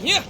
Yeah.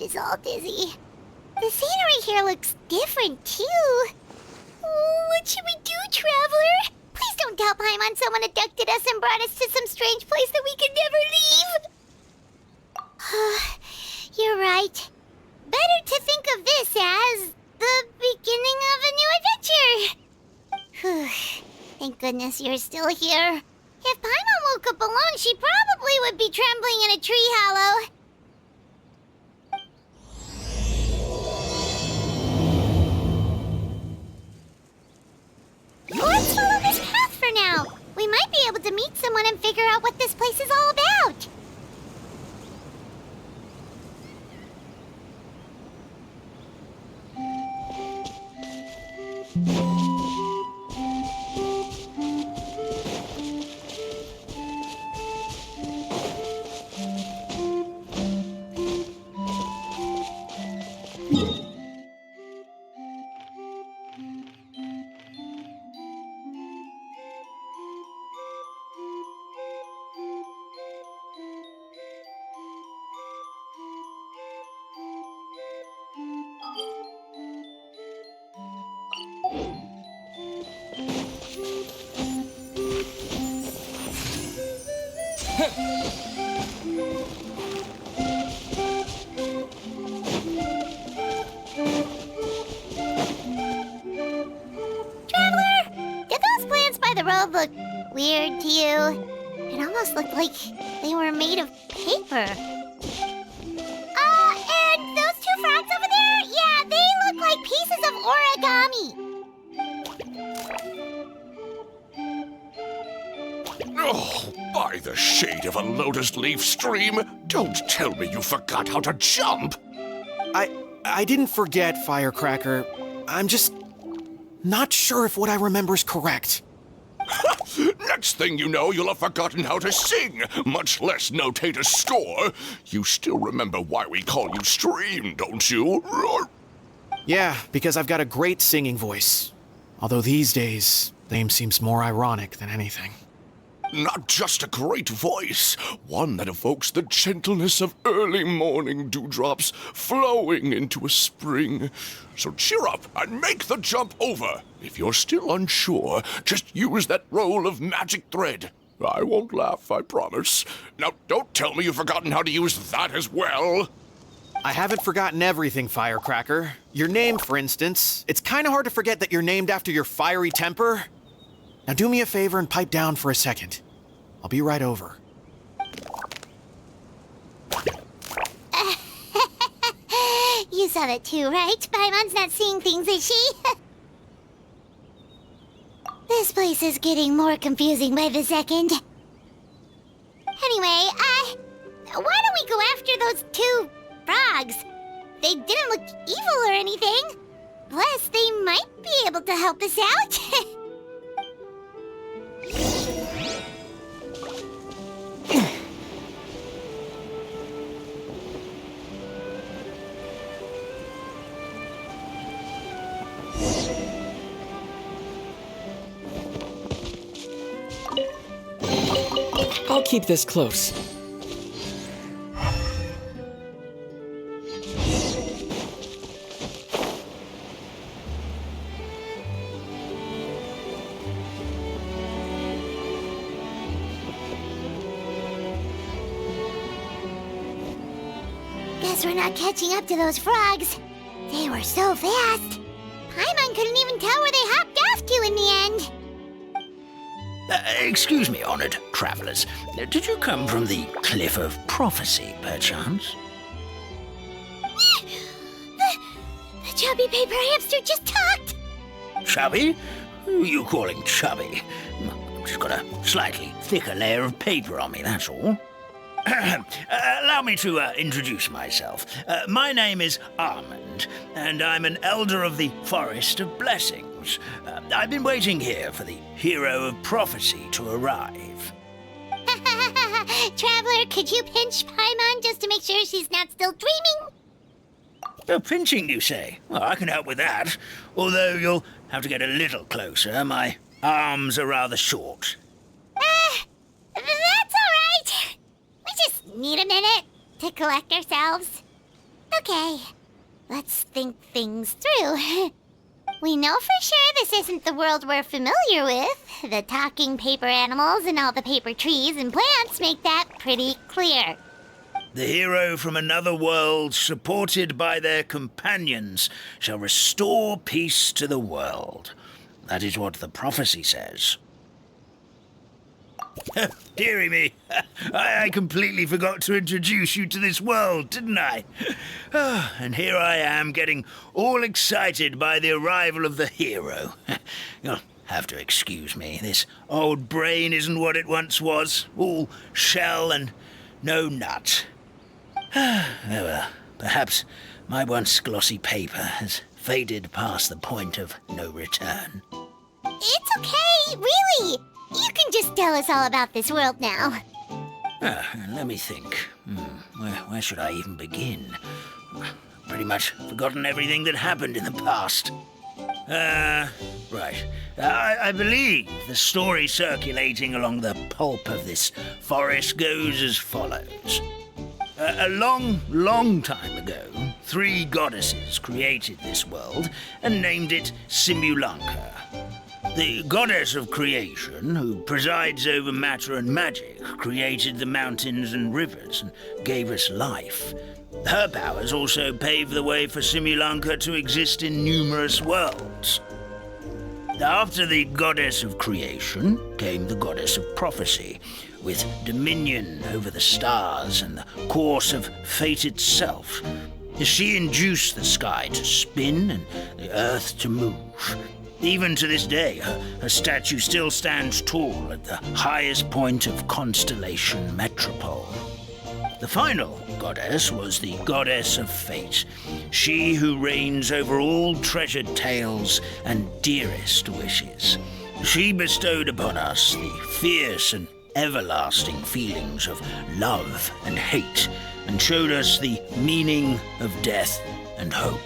Is all dizzy. The scenery here looks different, too. What should we do, Traveler? Please don't tell Paimon someone abducted us and brought us to some strange place that we could never leave. You're right. Better to think of this as the beginning of a new adventure. Thank goodness you're still here. If Paimon woke up alone, she probably would be trembling in a tree hollow. Let's follow this path for now. We might be able to meet someone and figure out what this place is all about. Look weird to you. It almost looked like they were made of paper. And those two frogs over there? Yeah, they look like pieces of origami. Oh, by the shade of a lotus leaf stream, don't tell me you forgot how to jump. I didn't forget, Firecracker. I'm just not sure if what I remember is correct. Next thing you know, you'll have forgotten how to sing, much less notate a score. You still remember why we call you Stream, don't you? Yeah, because I've got a great singing voice. Although these days, the name seems more ironic than anything. Not just a great voice, one that evokes the gentleness of early morning dewdrops flowing into a spring. So cheer up and make the jump over. If you're still unsure, just use that roll of magic thread. I won't laugh, I promise. Now, don't tell me you've forgotten how to use that as well. I haven't forgotten everything, Firecracker. Your name, for instance. It's kind of hard to forget that you're named after your fiery temper. Now do me a favor and pipe down for a second. I'll be right over. You saw that too, right? Paimon's not seeing things, is she? This place is getting more confusing by the second. Anyway, why don't we go after those two frogs? They didn't look evil or anything. Plus, they might be able to help us out. I'll keep this close. Guess we're not catching up to those frogs. They were so fast. Paimon couldn't even tell where they hopped off to in the end. Excuse me, honored travelers. Did you come from the Cliff of Prophecy, perchance? The chubby paper hamster just talked! Chubby? Who are you calling chubby? I've just got a slightly thicker layer of paper on me, that's all. Allow me to introduce myself. My name is Armand, and I'm an elder of the Forest of Blessings. I've been waiting here for the hero of prophecy to arrive. Traveler, could you pinch Paimon just to make sure she's not still dreaming? Pinching, you say? Well, I can help with that. Although you'll have to get a little closer. My arms are rather short. That's all right. We just need a minute to collect ourselves. Okay, let's think things through. We know for sure this isn't the world we're familiar with. The talking paper animals and all the paper trees and plants make that pretty clear. The hero from another world, supported by their companions, shall restore peace to the world. That is what the prophecy says. Dearie me, I completely forgot to introduce you to this world, didn't I? And here I am, getting all excited by the arrival of the hero. You'll have to excuse me. This old brain isn't what it once was. All shell and no nut. Oh well, perhaps my once glossy paper has faded past the point of no return. It's okay, really. You can just tell us all about this world now. Let me think. Where should I even begin? Pretty much forgotten everything that happened in the past. Right. I believe the story circulating along the pulp of this forest goes as follows. A long, long time ago, 3 goddesses created this world and named it Simulanka. The goddess of creation, who presides over matter and magic, created the mountains and rivers and gave us life. Her powers also paved the way for Simulanka to exist in numerous worlds. After the goddess of creation came the goddess of prophecy, with dominion over the stars and the course of fate itself. She induced the sky to spin and the earth to move. Even to this day, her statue still stands tall at the highest point of Constellation Metropole. The final goddess was the goddess of fate, she who reigns over all treasured tales and dearest wishes. She bestowed upon us the fierce and everlasting feelings of love and hate, and showed us the meaning of death and hope.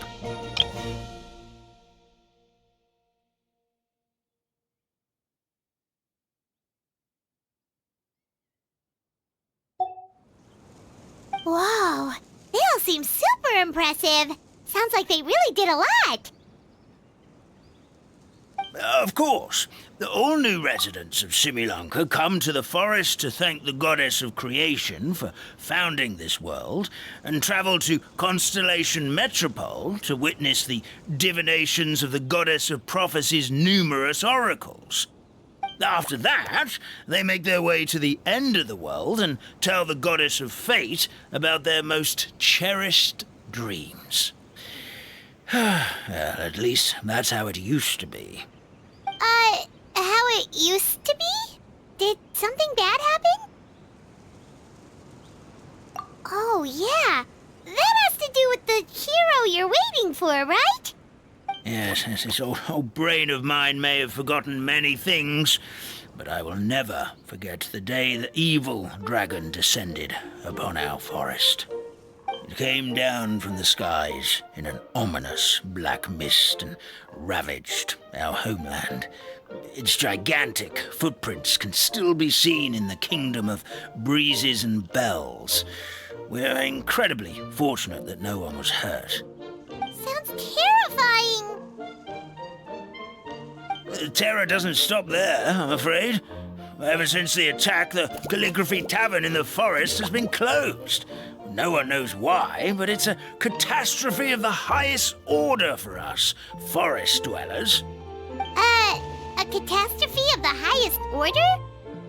Whoa, they all seem super impressive. Sounds like they really did a lot. Of course. All new residents of Simulanka come to the forest to thank the goddess of creation for founding this world, and travel to Constellation Metropole to witness the divinations of the goddess of prophecy's numerous oracles. After that, they make their way to the end of the world and tell the goddess of fate about their most cherished dreams. Well, at least that's how it used to be. How it used to be? Did something bad happen? Oh, yeah. That has to do with the hero you're waiting for, right? Yes, this old brain of mine may have forgotten many things, but I will never forget the day the evil dragon descended upon our forest. It came down from the skies in an ominous black mist and ravaged our homeland. Its gigantic footprints can still be seen in the kingdom of breezes and bells. We're incredibly fortunate that no one was hurt. Sounds terrifying. The terror doesn't stop there, I'm afraid. Ever since the attack, the Calligraphy Tavern in the forest has been closed. No one knows why, but it's a catastrophe of the highest order for us, forest dwellers. A catastrophe of the highest order?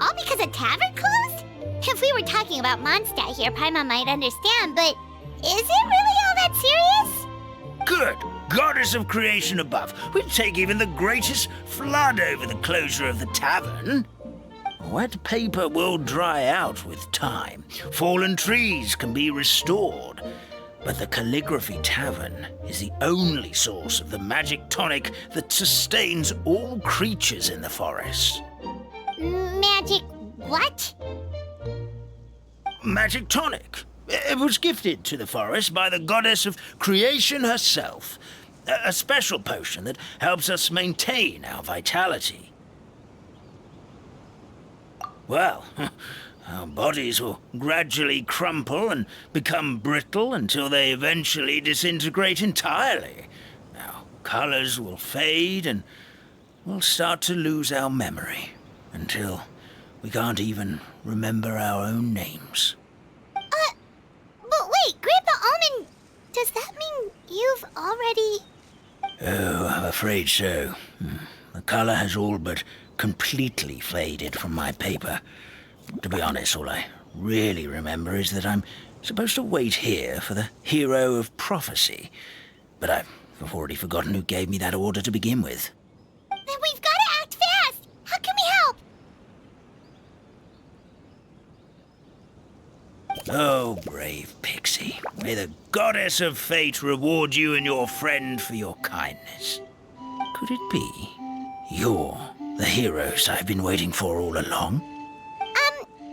All because a tavern closed? If we were talking about Mondstadt here, Paimon might understand, but is it really all that serious? Good. Goddess of creation above. We'd take even the greatest flood over the closure of the tavern. Wet paper will dry out with time. Fallen trees can be restored. But the Calligraphy Tavern is the only source of the magic tonic that sustains all creatures in the forest. Magic what? Magic tonic. It was gifted to the forest by the goddess of creation herself. A special potion that helps us maintain our vitality. Well, our bodies will gradually crumple and become brittle until they eventually disintegrate entirely. Our colors will fade and we'll start to lose our memory until we can't even remember our own names. But wait, Grandpa Almond, does that mean you've already... Oh, I'm afraid so. The color has all but completely faded from my paper. To be honest, all I really remember is that I'm supposed to wait here for the hero of prophecy. But I've already forgotten who gave me that order to begin with. Then we've got to act fast! How can we help? Oh, brave Pixie. May the goddess of fate reward you and your friend for your kindness. Could it be you're the heroes I've been waiting for all along?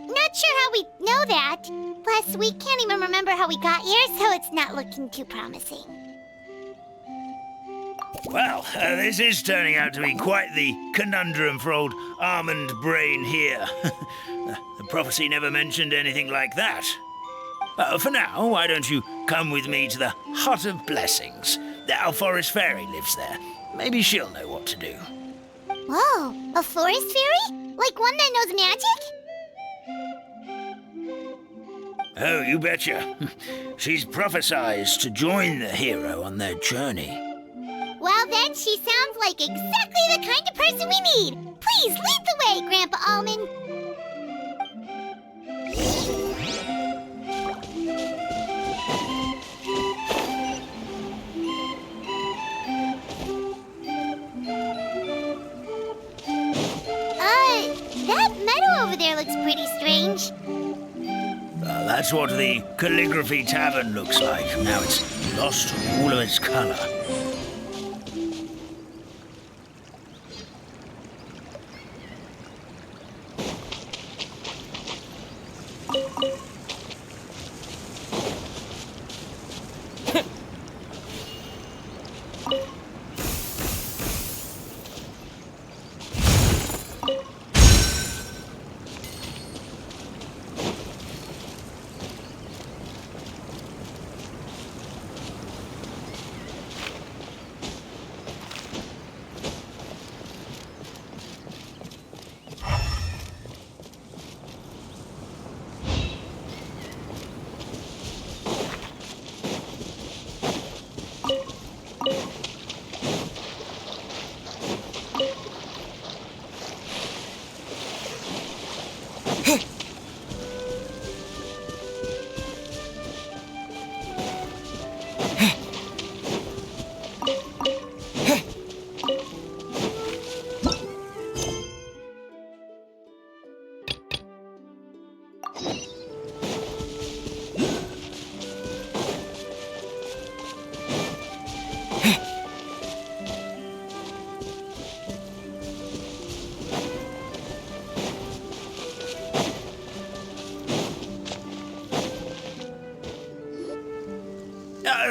Not sure how we know that. Plus, we can't even remember how we got here, so it's not looking too promising. Well, this is turning out to be quite the conundrum for old Almond Brain here. The prophecy never mentioned anything like that. For now, why don't you come with me to the Hut of Blessings? Our forest fairy lives there. Maybe she'll know what to do. Whoa, a forest fairy? Like one that knows magic? Oh, you betcha. She's prophesized to join the hero on their journey. Well, then she sounds like exactly the kind of person we need. Please lead the way, Grandpa Almond. That meadow over there looks pretty strange. That's what the Calligraphy Tavern looks like. Now it's lost all of its color.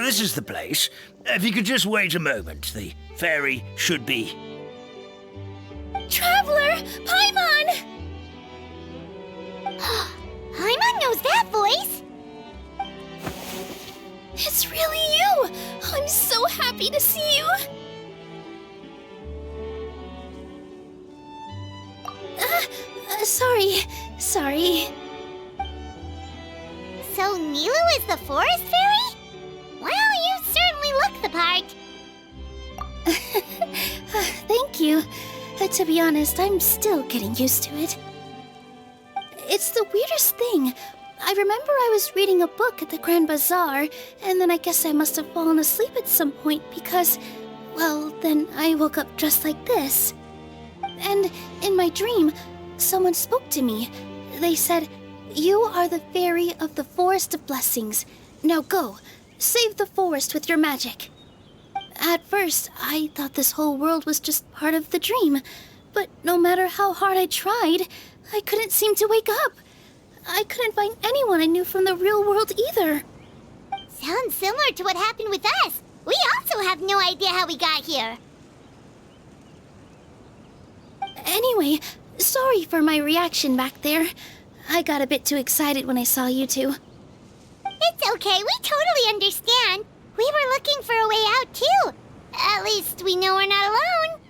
This is the place. If you could just wait a moment, the fairy should be... Traveler! Paimon! Paimon knows that voice! It's really you! I'm so happy to see you! Sorry. So Nilou is the forest fairy? Well, you certainly look the part. Thank you. To be honest, I'm still getting used to it. It's the weirdest thing. I remember I was reading a book at the Grand Bazaar, and then I guess I must have fallen asleep at some point because, well, then I woke up just like this. And in my dream, someone spoke to me. They said, "You are the fairy of the Forest of Blessings. Now go, save the forest with your magic." At first, I thought this whole world was just part of the dream, but no matter how hard I tried, I couldn't seem to wake up. I couldn't find anyone I knew from the real world either. Sounds similar to what happened with us. We also have no idea how we got here. Anyway, sorry for my reaction back there. I got a bit too excited when I saw you two. It's okay, we totally understand. We were looking for a way out, too. At least we know we're not alone.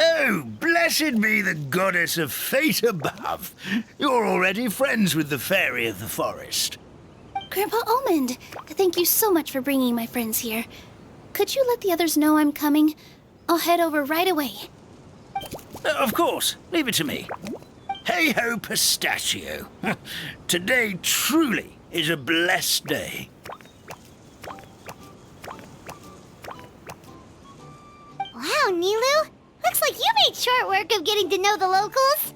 Oh, blessed be the goddess of fate above. You're already friends with the fairy of the forest. Grandpa Almond, thank you so much for bringing my friends here. Could you let the others know I'm coming? I'll head over right away. Of course, leave it to me. Hey-ho, pistachio. Today truly is a blessed day. Wow, Nilou. Looks like you made short work of getting to know the locals.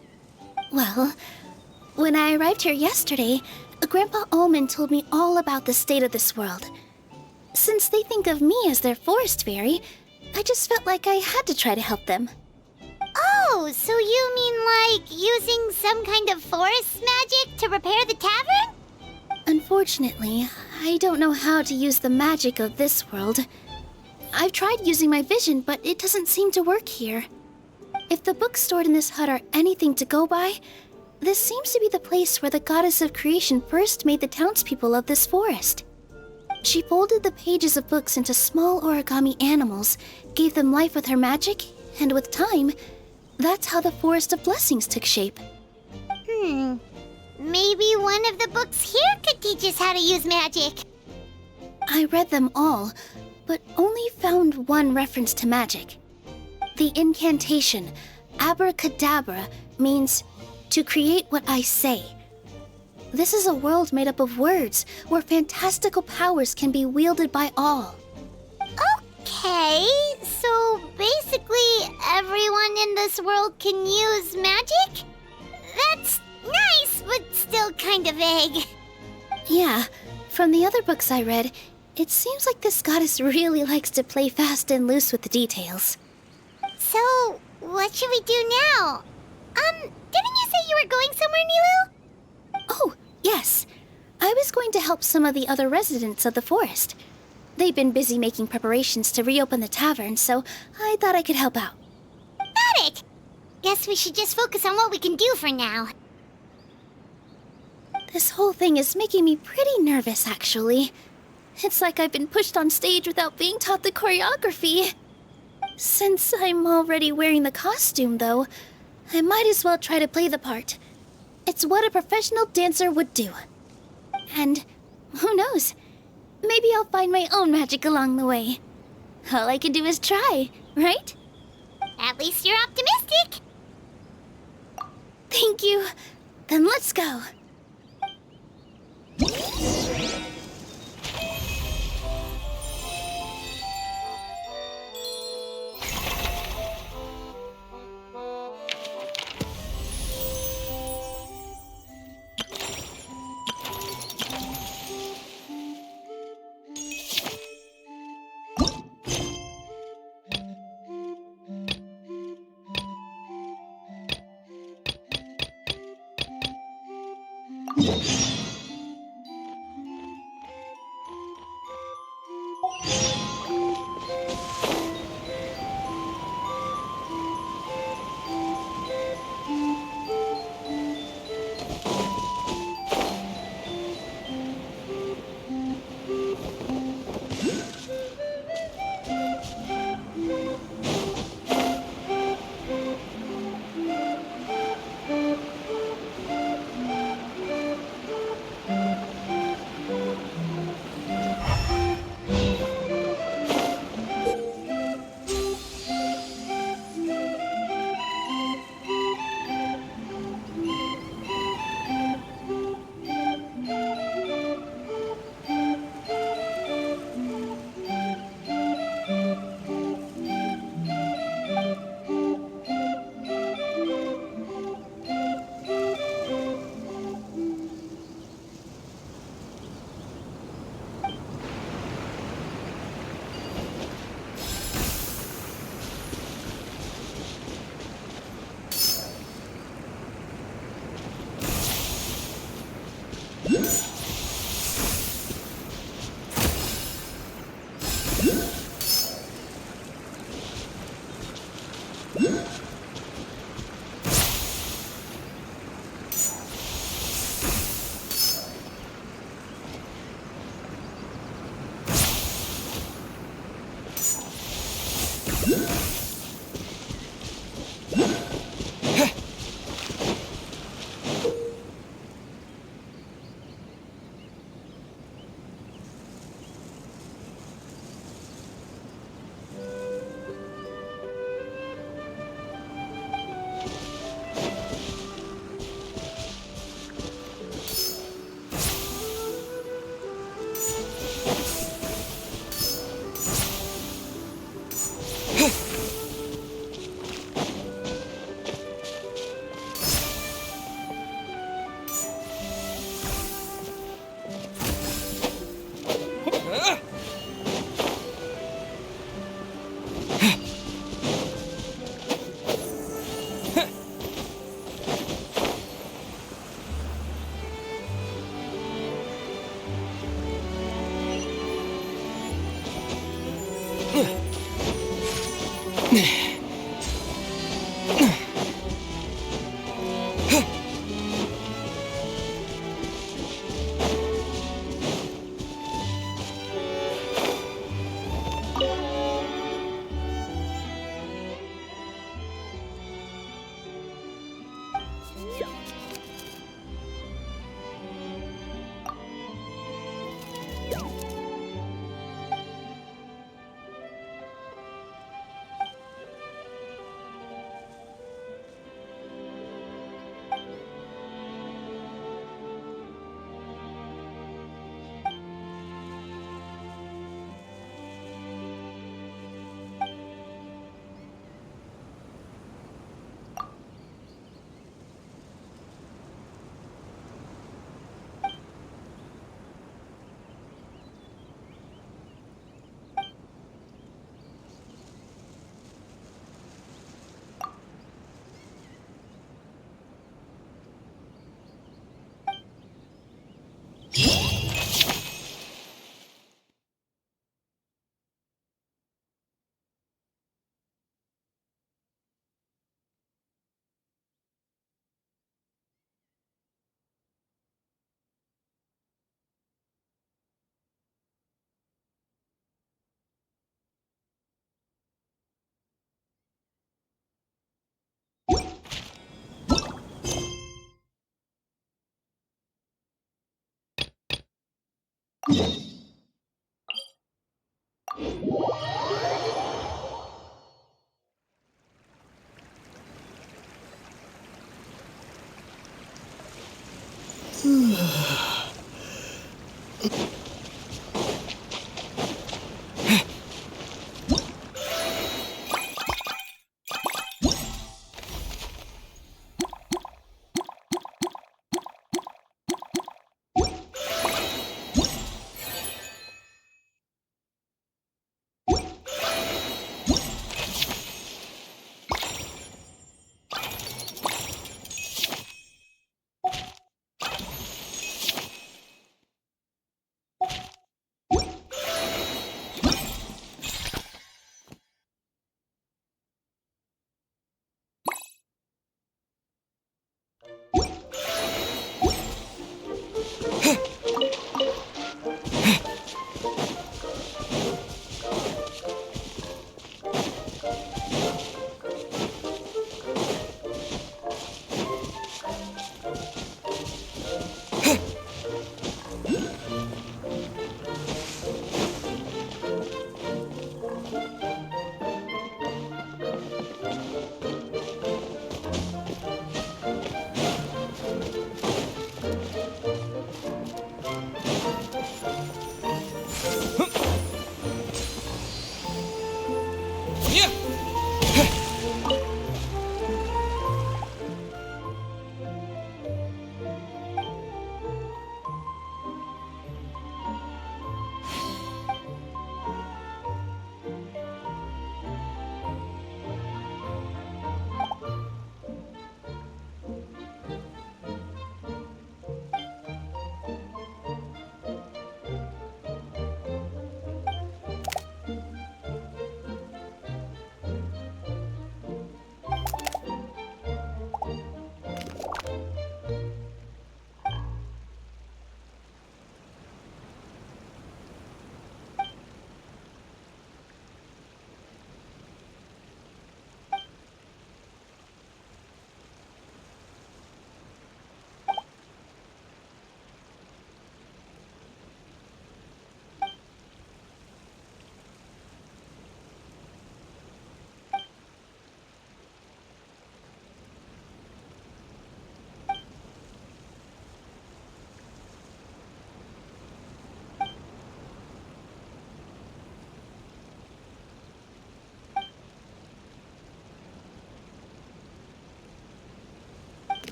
Well, when I arrived here yesterday, Grandpa Almond told me all about the state of this world. Since they think of me as their forest fairy, I just felt like I had to try to help them. Oh, so you mean like using some kind of forest magic to repair the tavern? Unfortunately, I don't know how to use the magic of this world. I've tried using my vision, but it doesn't seem to work here. If the books stored in this hut are anything to go by, this seems to be the place where the goddess of creation first made the townspeople of this forest. She folded the pages of books into small origami animals, gave them life with her magic, and with time, that's how the Forest of Blessings took shape. Maybe one of the books here could teach us how to use magic. I read them all, but only found one reference to magic. The incantation, abracadabra, means to create what I say. This is a world made up of words, where fantastical powers can be wielded by all. Okay, so basically everyone in this world can use magic? That's nice, but still kind of vague. Yeah, from the other books I read, it seems like this goddess really likes to play fast and loose with the details. So, what should we do now? Didn't you say you were going somewhere, Nilou? Oh, yes. I was going to help some of the other residents of the forest. They've been busy making preparations to reopen the tavern, so I thought I could help out. Got it! Guess we should just focus on what we can do for now. This whole thing is making me pretty nervous, actually. It's like I've been pushed on stage without being taught the choreography. Since I'm already wearing the costume, though, I might as well try to play the part. It's what a professional dancer would do. And who knows? Maybe I'll find my own magic along the way. All I can do is try, right? At least you're optimistic. Thank you. Then let's go.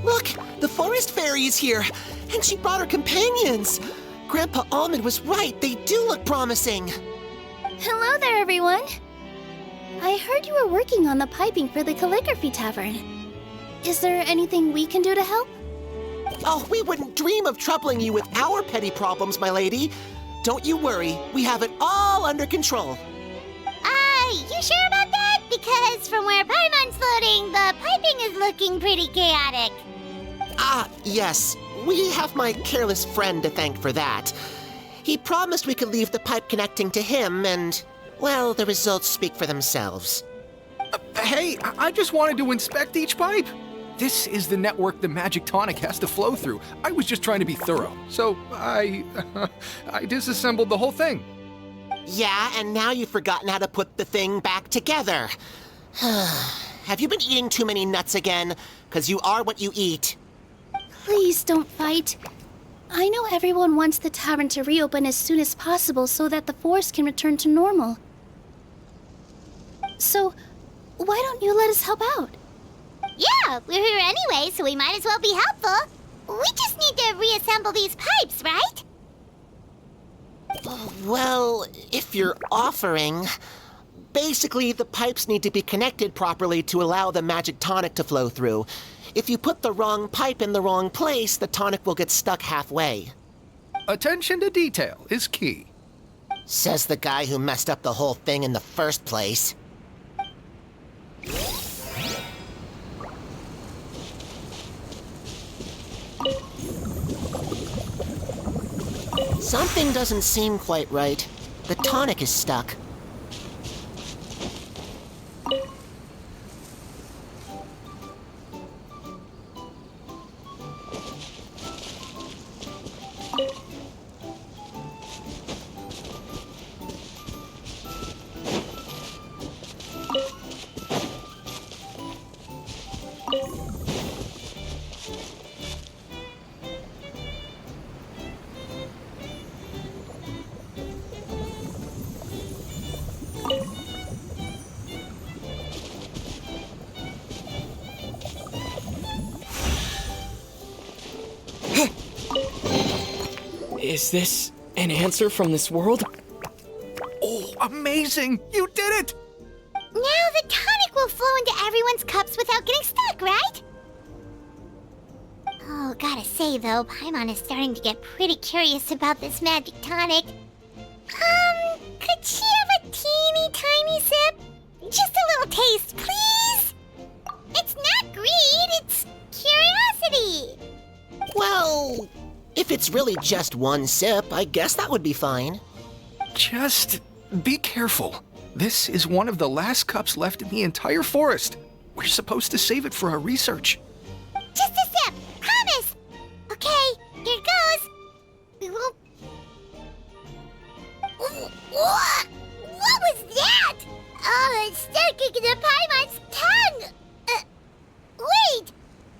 Look, the forest fairy is here, and she brought her companions. Grandpa Almond was right, they do look promising. Hello there, everyone. I heard you were working on the piping for the calligraphy tavern. Is there anything we can do to help? Oh, we wouldn't dream of troubling you with our petty problems, my lady. Don't you worry, we have it all under control. You sure about that? Because from where Paimon's floating, the piping is looking pretty chaotic. Ah, yes. We have my careless friend to thank for that. He promised we could leave the pipe connecting to him, and, well, the results speak for themselves. Hey, I just wanted to inspect each pipe. This is the network the magic tonic has to flow through. I was just trying to be thorough, so I disassembled the whole thing. Yeah, and now you've forgotten how to put the thing back together. Have you been eating too many nuts again? 'Cause you are what you eat. Please don't fight. I know everyone wants the tavern to reopen as soon as possible so that the forest can return to normal. So, why don't you let us help out? Yeah, we're here anyway, so we might as well be helpful. We just need to reassemble these pipes, right? Well, if you're offering... Basically, the pipes need to be connected properly to allow the magic tonic to flow through. If you put the wrong pipe in the wrong place, the tonic will get stuck halfway. Attention to detail is key. Says the guy who messed up the whole thing in the first place. Something doesn't seem quite right. The tonic is stuck. Is this an answer from this world? Oh, amazing! You did it! Now the tonic will flow into everyone's cups without getting stuck, right? Oh, gotta say though, Paimon is starting to get pretty curious about this magic tonic. Could she have a teeny tiny sip? Just a little taste, please? It's not greed, it's curiosity. Well, if it's really just one sip, I guess that would be fine. Just be careful. This is one of the last cups left in the entire forest. We're supposed to save it for our research. Just a sip, promise. Okay, here goes. We won't... What was that? Oh, it's sticking to Paimon's tongue. Wait,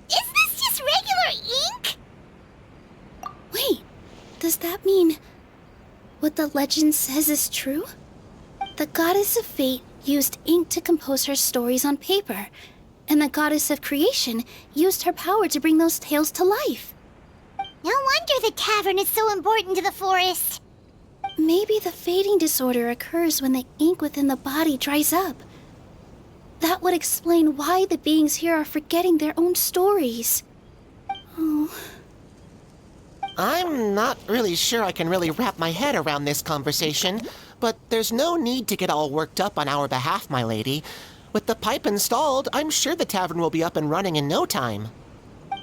is this just regular ink? Wait, does that mean what the legend says is true? The goddess of fate used ink to compose her stories on paper, and the goddess of creation used her power to bring those tales to life. No wonder the tavern is so important to the forest. Maybe the fading disorder occurs when the ink within the body dries up. That would explain why the beings here are forgetting their own stories. Oh. I'm not really sure I can really wrap my head around this conversation, but there's no need to get all worked up on our behalf, my lady. With the pipe installed, I'm sure the tavern will be up and running in no time.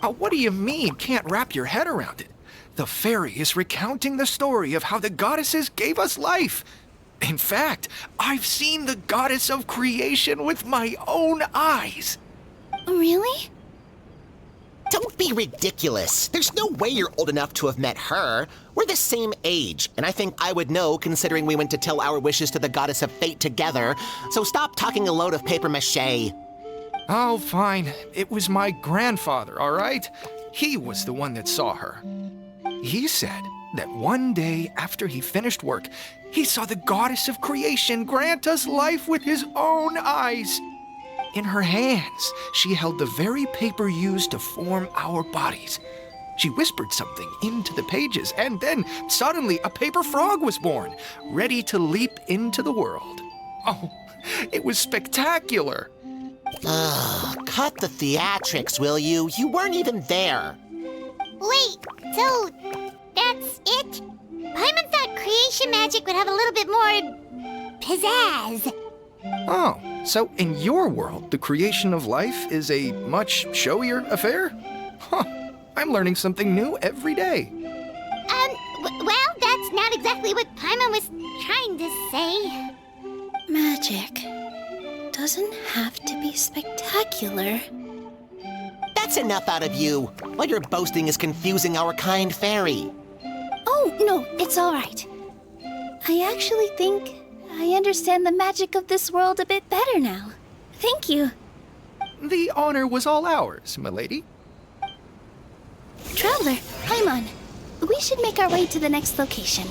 What do you mean, can't wrap your head around it? The fairy is recounting the story of how the goddesses gave us life. In fact, I've seen the goddess of creation with my own eyes. Really? Don't be ridiculous. There's no way you're old enough to have met her. We're the same age, and I think I would know considering we went to tell our wishes to the goddess of fate together. So stop talking a load of papier-mâché. Oh, fine. It was my grandfather, all right? He was the one that saw her. He said that one day after he finished work, he saw the goddess of creation grant us life with his own eyes. In her hands, she held the very paper used to form our bodies. She whispered something into the pages, and then suddenly a paper frog was born, ready to leap into the world. Oh, it was spectacular. Ugh, cut the theatrics, will you? You weren't even there. Wait, so that's it? Paimon thought creation magic would have a little bit more pizzazz. Oh, so in your world, the creation of life is a much showier affair? Huh, I'm learning something new every day. Well, that's not exactly what Paimon was trying to say. Magic doesn't have to be spectacular. That's enough out of you. All your boasting is confusing our kind fairy. Oh, no, it's all right. I actually think I understand the magic of this world a bit better now. Thank you. The honor was all ours, milady. Traveler, Paimon, we should make our way to the next location.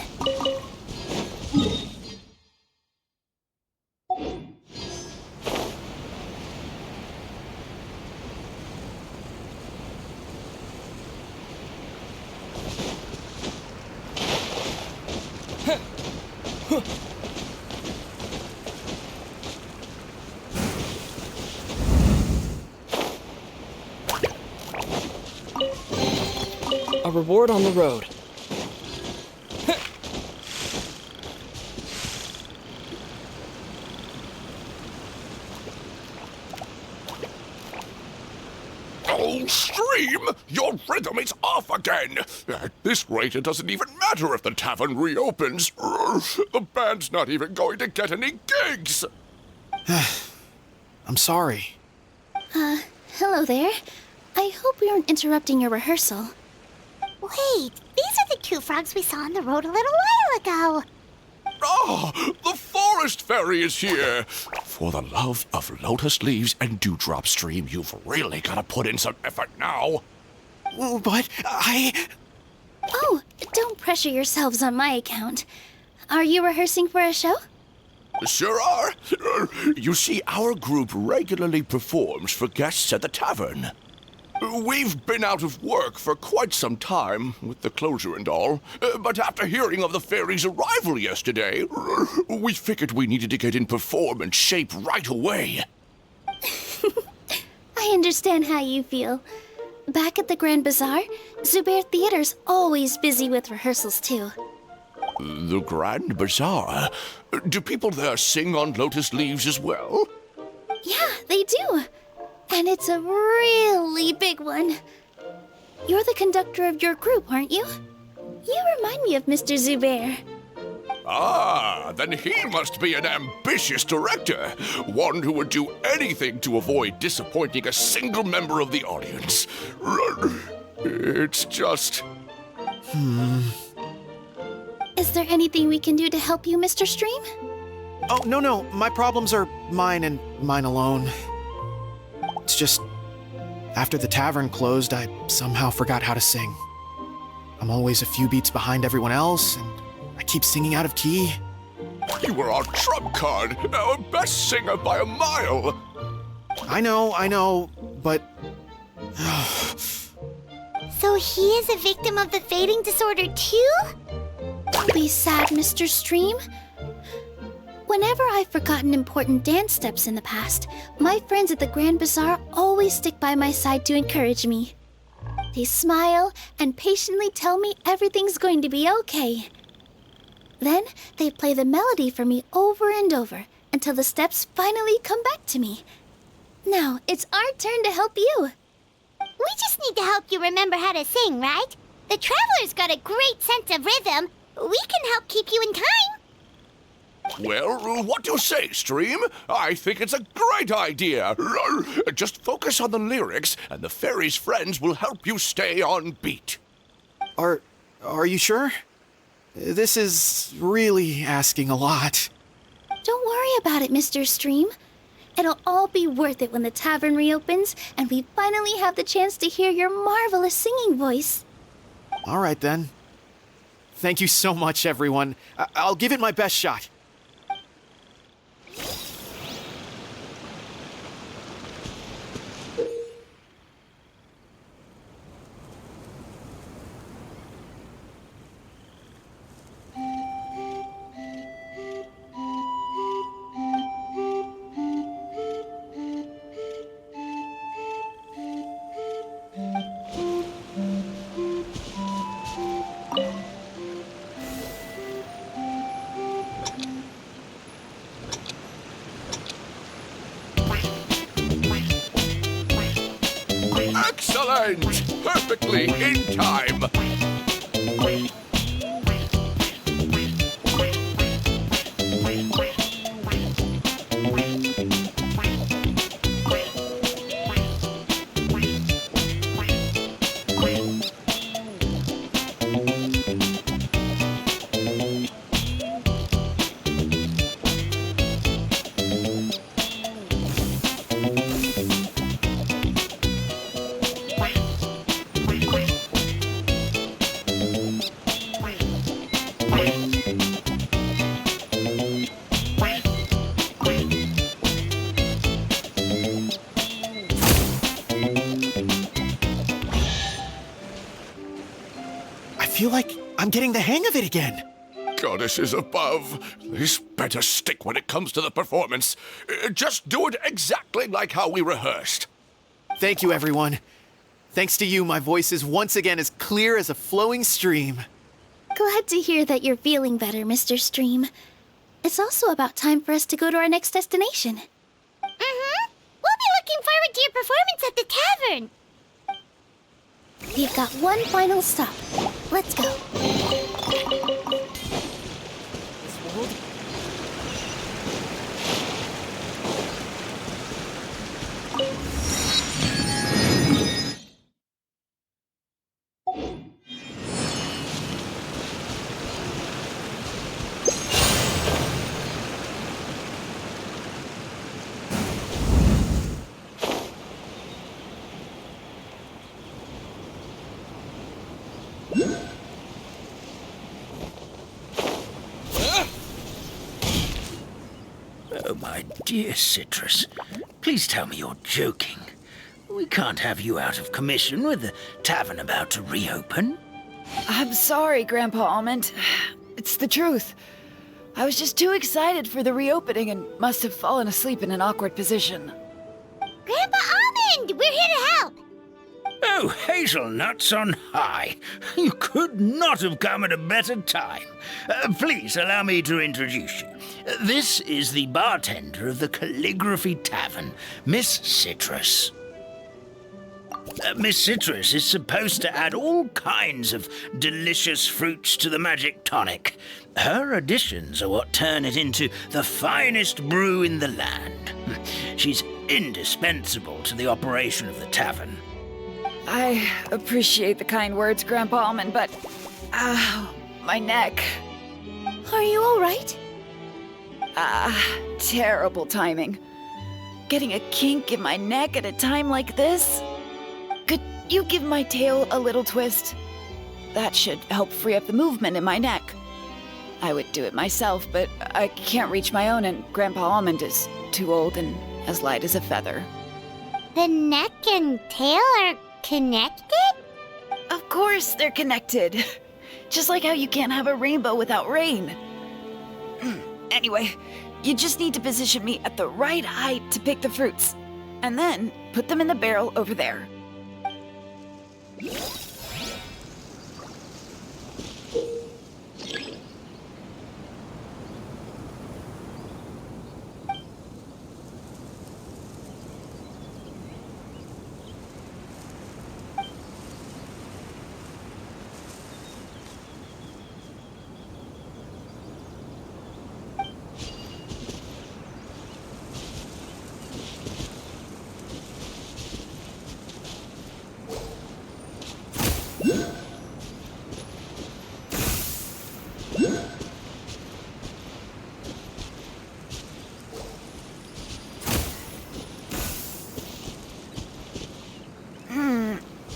A reward on the road. Oh, Stream! Your rhythm is off again! At this rate, it doesn't even matter if the tavern reopens. The band's not even going to get any gigs! I'm sorry. Hello there. I hope we aren't interrupting your rehearsal. Wait, these are the two frogs we saw on the road a little while ago. Ah, the forest fairy is here! For the love of lotus leaves and dewdrop, Stream, you've really got to put in some effort now. But Oh, don't pressure yourselves on my account. Are you rehearsing for a show? Sure are. You see, our group regularly performs for guests at the tavern. We've been out of work for quite some time, with the closure and all, but after hearing of the fairy's arrival yesterday, we figured we needed to get in performance shape right away. I understand how you feel. Back at the Grand Bazaar, Zubair Theater's always busy with rehearsals too. The Grand Bazaar? Do people there sing on lotus leaves as well? Yeah, they do. And it's a really big one. You're the conductor of your group, aren't you? You remind me of Mr. Zubair. Ah, then he must be an ambitious director. One who would do anything to avoid disappointing a single member of the audience. It's just... Is there anything we can do to help you, Mr. Stream? Oh, no. My problems are mine and mine alone. It's just, after the tavern closed, I somehow forgot how to sing. I'm always a few beats behind everyone else, and I keep singing out of key. You were our trump card, our best singer by a mile. I know, but... So he is a victim of the fading disorder too? Don't be sad, Mr. Stream. Whenever I've forgotten important dance steps in the past, my friends at the Grand Bazaar always stick by my side to encourage me. They smile and patiently tell me everything's going to be okay. Then they play the melody for me over and over until the steps finally come back to me. Now it's our turn to help you. We just need to help you remember how to sing, right? The Traveler's got a great sense of rhythm. We can help keep you in time. Well, what do you say, Stream? I think it's a great idea. Just focus on the lyrics, and the fairy's friends will help you stay on beat. Are you sure? This is really asking a lot. Don't worry about it, Mr. Stream. It'll all be worth it when the tavern reopens and we finally have the chance to hear your marvelous singing voice. All right, then. Thank you so much, everyone. I'll give it my best shot. Excellent! Perfectly in time! I feel like I'm getting the hang of it again. Goddesses above, this better stick when it comes to the performance. Just do it exactly like how we rehearsed. Thank you, everyone. Thanks to you, my voice is once again as clear as a flowing stream. Glad to hear that you're feeling better, Mr. Stream. It's also about time for us to go to our next destination. Mm-hmm. We'll be looking forward to your performance at the tavern. We've got one final stop. Let's go. Oh, my dear Citrus, please tell me you're joking. We can't have you out of commission with the tavern about to reopen. I'm sorry, Grandpa Almond. It's the truth. I was just too excited for the reopening and must have fallen asleep in an awkward position. Grandpa Almond, we're here to help. Oh, hazelnuts on high. You could not have come at a better time. Please allow me to introduce you. This is the bartender of the Calligraphy Tavern, Miss Citrus. Miss Citrus is supposed to add all kinds of delicious fruits to the magic tonic. Her additions are what turn it into the finest brew in the land. She's indispensable to the operation of the tavern. I appreciate the kind words, Grandpa Almond, but... my neck. Are you all right? Terrible timing. Getting a kink in my neck at a time like this? Could you give my tail a little twist? That should help free up the movement in my neck. I would do it myself, but I can't reach my own, and Grandpa Almond is too old and as light as a feather. The neck and tail are connected? Of course they're connected. Just like how you can't have a rainbow without rain. Anyway, you just need to position me at the right height to pick the fruits. And then put them in the barrel over there.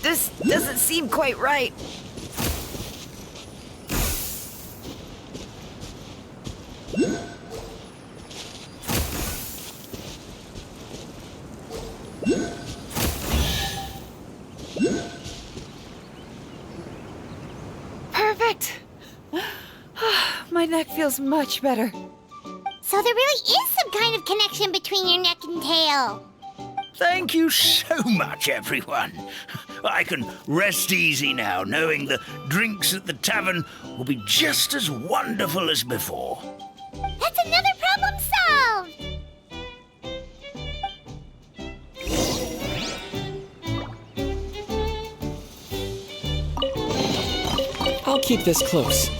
This doesn't seem quite right. Perfect! My neck feels much better. So there really is some kind of connection between your neck and tail. Thank you so much, everyone. I can rest easy now, knowing the drinks at the tavern will be just as wonderful as before. That's another problem solved! I'll keep this close.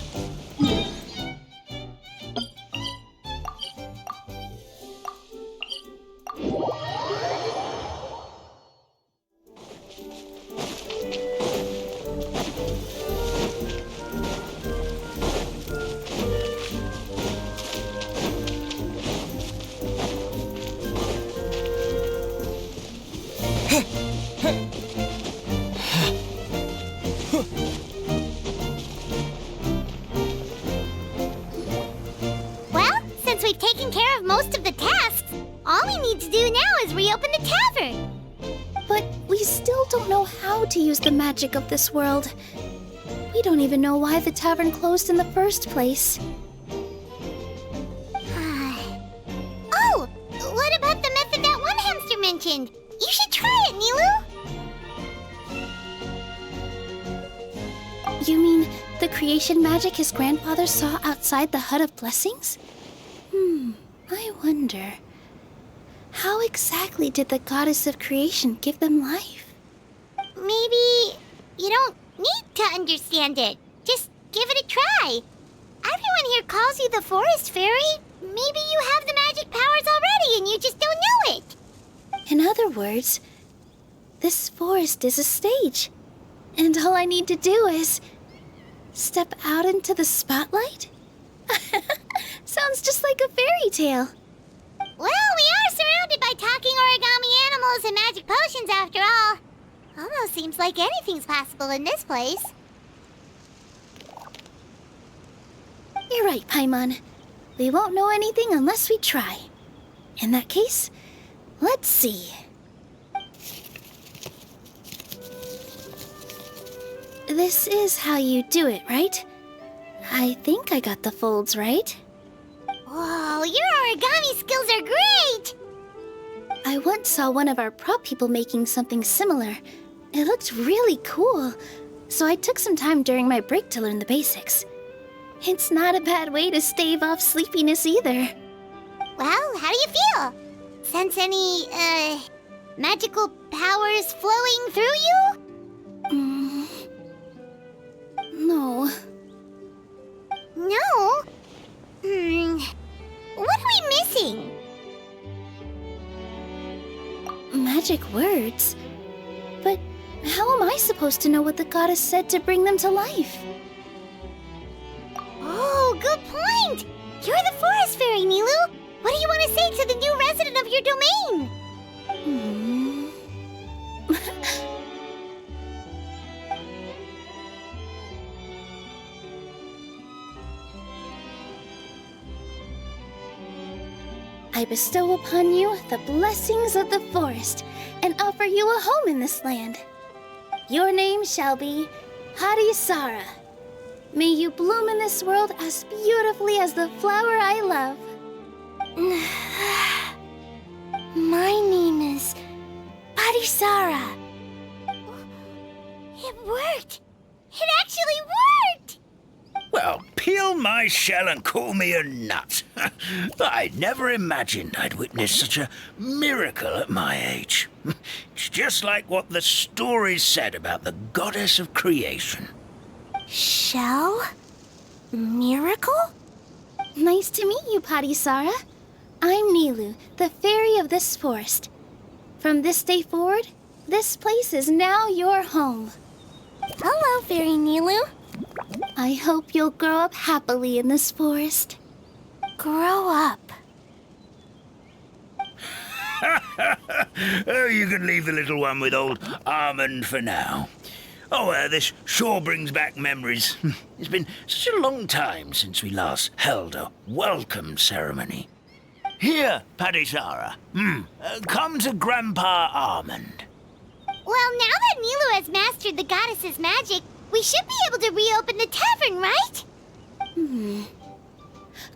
Well, since we've taken care of most of the tasks, all we need to do now is reopen the tavern. But we still don't know how to use the magic of this world. We don't even know why the tavern closed in the first place. Oh, what about the method that one hamster mentioned? You should try it, Nilou. You mean the creation magic his grandfather saw outside the Hut of Blessings? I wonder. How exactly did the goddess of creation give them life? Maybe you don't need to understand it. Just give it a try. Everyone here calls you the Forest Fairy. Maybe you have the magic powers already and you just don't know it. In other words, this forest is a stage. And all I need to do is step out into the spotlight? Sounds just like a fairy tale. Well, we are surrounded by talking origami animals and magic potions after all. Almost seems like anything's possible in this place. You're right, Paimon. We won't know anything unless we try. In that case, let's see. This is how you do it, right? I think I got the folds right. Whoa, your origami skills are great! I once saw one of our prop people making something similar. It looked really cool, so I took some time during my break to learn the basics. It's not a bad way to stave off sleepiness either. Well, how do you feel? Sense any, magical powers flowing through you? No. No? What are we missing? Magic words? But how am I supposed to know what the goddess said to bring them to life? Oh, good point! You're the Forest Fairy, Nilou! What do you want to say to the new resident of your domain? I bestow upon you the blessings of the forest and offer you a home in this land. Your name shall be Hadisara. May you bloom in this world as beautifully as the flower I love. My name is Hadisara. It worked! It actually worked! Well, peel my shell and call me a nut. I'd never imagined I'd witness such a miracle at my age. It's just like what the stories said about the goddess of creation. Shell? Miracle? Nice to meet you, Hadisara. I'm Nilou, the fairy of this forest. From this day forward, this place is now your home. Hello, Fairy Nilou. I hope you'll grow up happily in this forest. Grow up. Oh, you can leave the little one with old Almond for now. Oh, this sure brings back memories. It's been such a long time since we last held a welcome ceremony. Here, Padisara. Come to Grandpa Almond. Well, now that Nilou has mastered the goddess's magic, we should be able to reopen the tavern, right?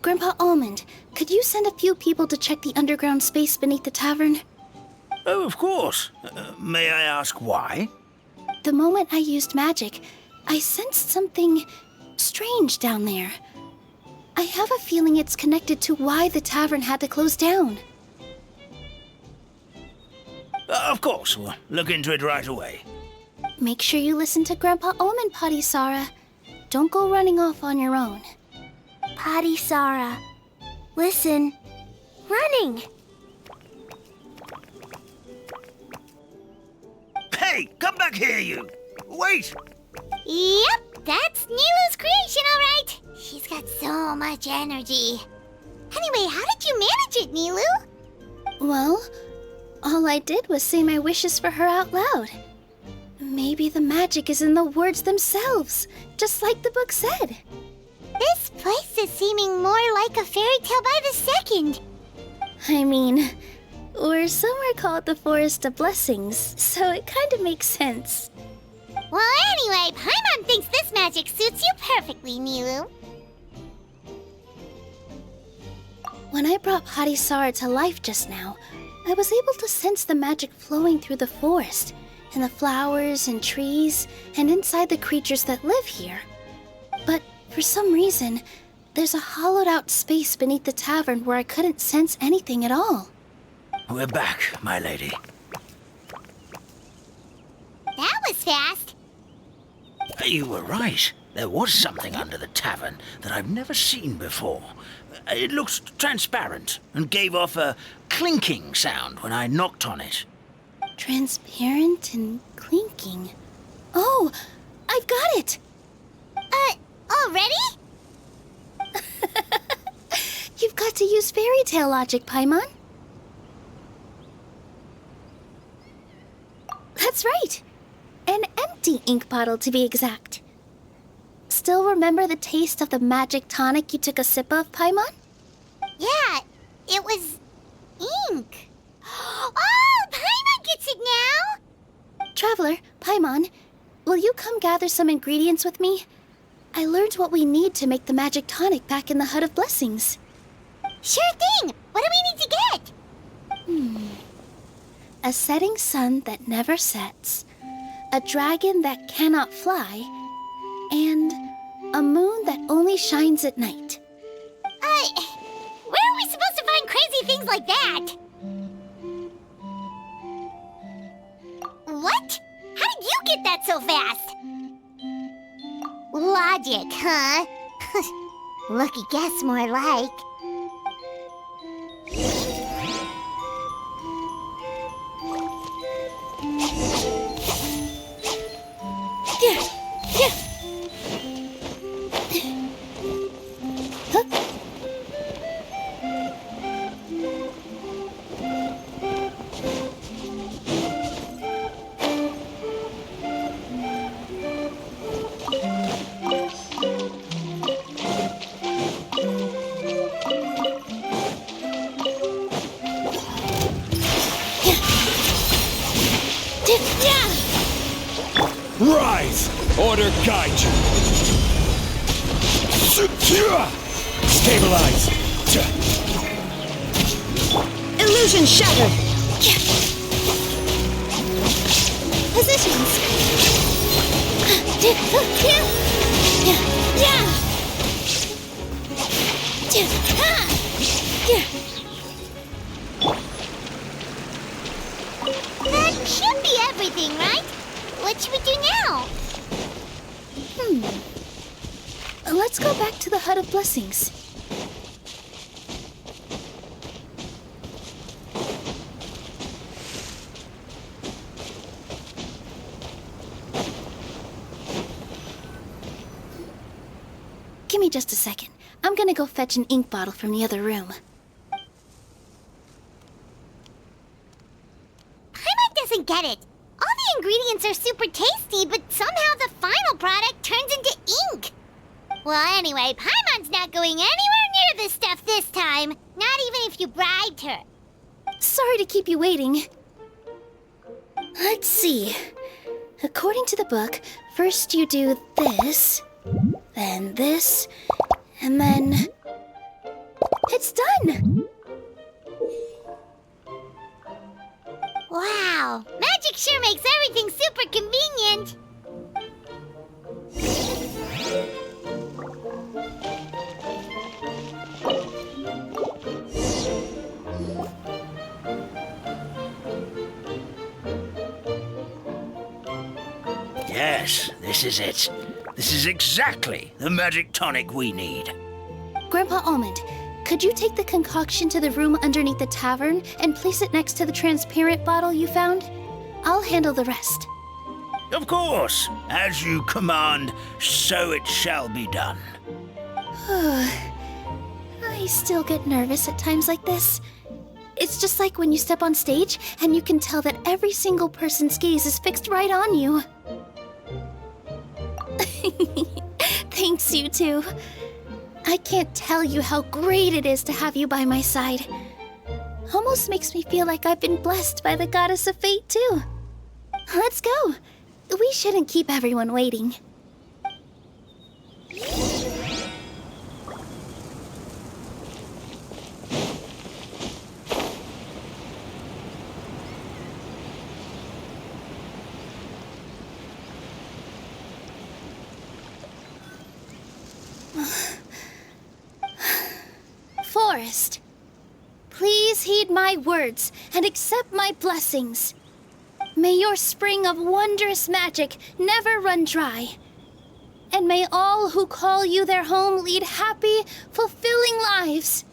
Grandpa Almond, could you send a few people to check the underground space beneath the tavern? Oh, of course. May I ask why? The moment I used magic, I sensed something strange down there. I have a feeling it's connected to why the tavern had to close down. Of course, we'll look into it right away. Make sure you listen to Grandpa Almond, Padisara. Don't go running off on your own. Padisara, listen. Running! Hey, come back here, you! Wait! Yep, that's Nilou's creation, all right. She's got so much energy. Anyway, how did you manage it, Nilou? Well, all I did was say my wishes for her out loud. Maybe the magic is in the words themselves, just like the book said. This place is seeming more like a fairy tale by the second. I mean, or somewhere called the Forest of Blessings, so it kind of makes sense. Well, anyway, Paimon thinks this magic suits you perfectly, Nilou. When I brought Padisara to life just now, I was able to sense the magic flowing through the forest, and the flowers and trees, and inside the creatures that live here. But for some reason, there's a hollowed-out space beneath the tavern where I couldn't sense anything at all. We're back, my lady. That was fast. You were right. There was something under the tavern that I've never seen before. It looked transparent and gave off a clinking sound when I knocked on it. Transparent and clinking. Oh, I've got it! Already? You've got to use fairy tale logic, Paimon. That's right. An empty ink bottle, to be exact. Still remember the taste of the magic tonic you took a sip of, Paimon? Yeah, it was ink. Oh, Paimon gets it now! Traveler, Paimon, will you come gather some ingredients with me? I learned what we need to make the magic tonic back in the Hut of Blessings. Sure thing! What do we need to get? A setting sun that never sets, a dragon that cannot fly, and a moon that only shines at night. Where are we supposed to find crazy things like that? What? How did you get that so fast? Logic, huh? Lucky guess, more like. Rise! Order guide you! Stabilize! Illusion shattered! Positions! That should be everything, right? What should we do now? Let's go back to the Hut of Blessings. Give me just a second. I'm gonna go fetch an ink bottle from the other room. Paimon doesn't get it. All the ingredients are super tasty, but somehow the final product turns into ink. Well, anyway, Paimon's not going anywhere near this stuff this time. Not even if you bribed her. Sorry to keep you waiting. Let's see. According to the book, first you do this, then this, and then... It's done! Wow, magic sure makes everything super convenient. Yes, this is it. This is exactly the magic tonic we need. Grandpa Almond, could you take the concoction to the room underneath the tavern and place it next to the transparent bottle you found? I'll handle the rest. Of course, as you command, so it shall be done. I still get nervous at times like this. It's just like when you step on stage and you can tell that every single person's gaze is fixed right on you. Thanks, you two. I can't tell you how great it is to have you by my side. Almost makes me feel like I've been blessed by the goddess of fate, too. Let's go. We shouldn't keep everyone waiting. Forest, please heed my words and accept my blessings. May your spring of wondrous magic never run dry. And may all who call you their home lead happy, fulfilling lives.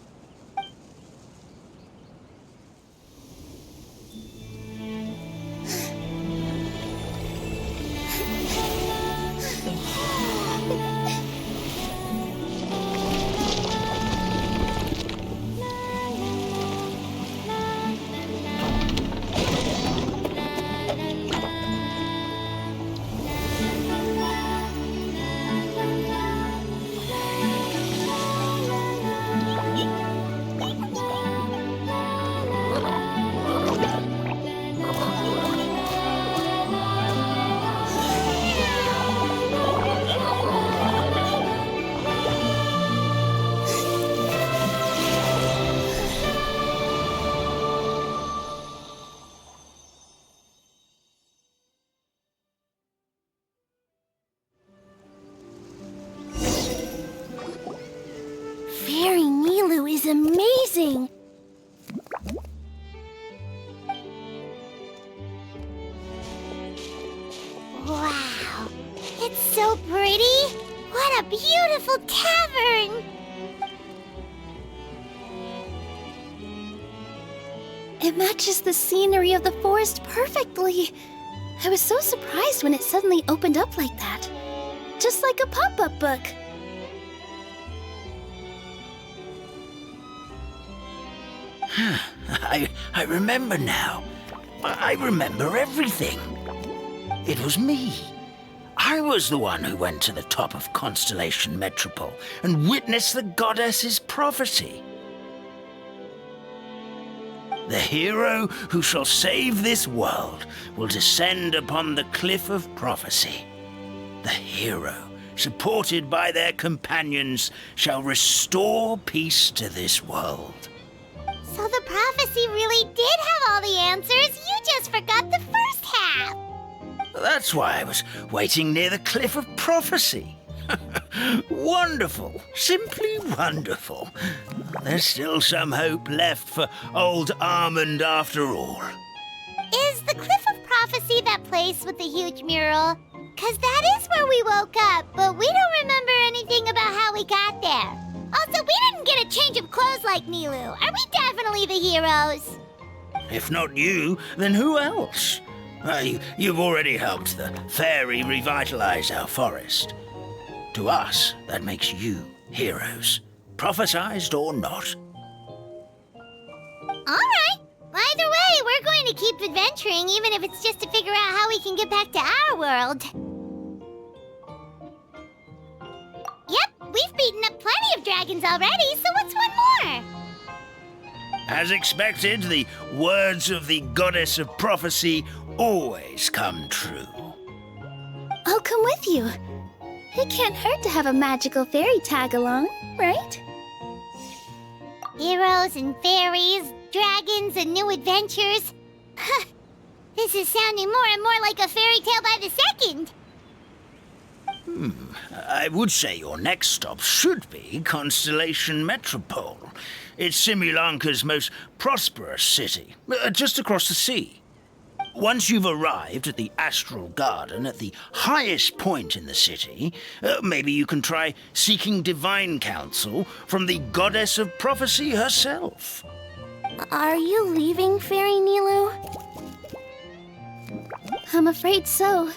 Fairy Nilou is amazing! Wow, it's so pretty! What a beautiful tavern! It matches the scenery of the forest perfectly. I was so surprised when it suddenly opened up like that. Just like a pop-up book. I remember now. I remember everything. It was me. I was the one who went to the top of Constellation Metropole and witnessed the goddess's prophecy. The hero who shall save this world will descend upon the cliff of prophecy. The hero, supported by their companions, shall restore peace to this world. So the prophecy really did have all the answers, you just forgot the first half! That's why I was waiting near the cliff of prophecy. Wonderful, simply wonderful. There's still some hope left for old Almond after all. Is the Cliff of Prophecy that place with the huge mural? 'Cause that is where we woke up, but we don't remember anything about how we got there. Also, we didn't get a change of clothes like Nilou. Are we definitely the heroes? If not you, then who else? You've already helped the fairy revitalize our forest. To us, that makes you heroes, prophesized or not. Alright. Either way, we're going to keep adventuring, even if it's just to figure out how we can get back to our world. Yep, we've beaten up plenty of dragons already, so what's one more? As expected, the words of the goddess of prophecy always come true. I'll come with you. It can't hurt to have a magical fairy tag along, right? Heroes and fairies, dragons and new adventures. This is sounding more and more like a fairy tale by the second. I would say your next stop should be Constellation Metropole. It's Simulanka's most prosperous city, just across the sea. Once you've arrived at the Astral Garden at the highest point in the city, maybe you can try seeking divine counsel from the goddess of prophecy herself. Are you leaving, Fairy Nilou? I'm afraid so.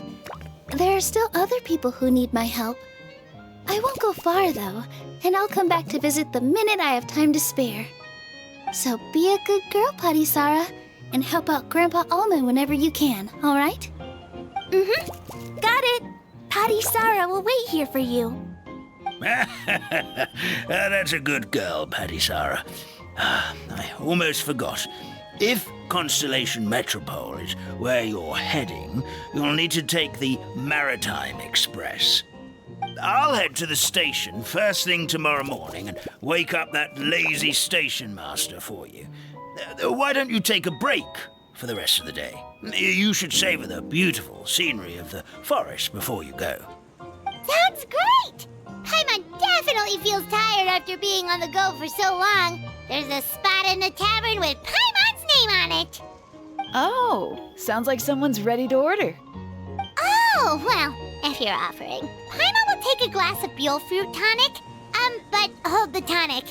There are still other people who need my help. I won't go far, though, and I'll come back to visit the minute I have time to spare. So be a good girl, Padisara, and help out Grandpa Almond whenever you can, all right? Mm-hmm. Got it. Padisara will wait here for you. That's a good girl, Padisara. I almost forgot. If Constellation Metropole is where you're heading, you'll need to take the Maritime Express. I'll head to the station first thing tomorrow morning and wake up that lazy station master for you. Why don't you take a break for the rest of the day? You should savor the beautiful scenery of the forest before you go. Sounds great! Paimon definitely feels tired after being on the go for so long. There's a spot in the tavern with Paimon's name on it. Oh, sounds like someone's ready to order. Oh, well, if you're offering, Paimon will take a glass of Buell fruit tonic. But hold the tonic.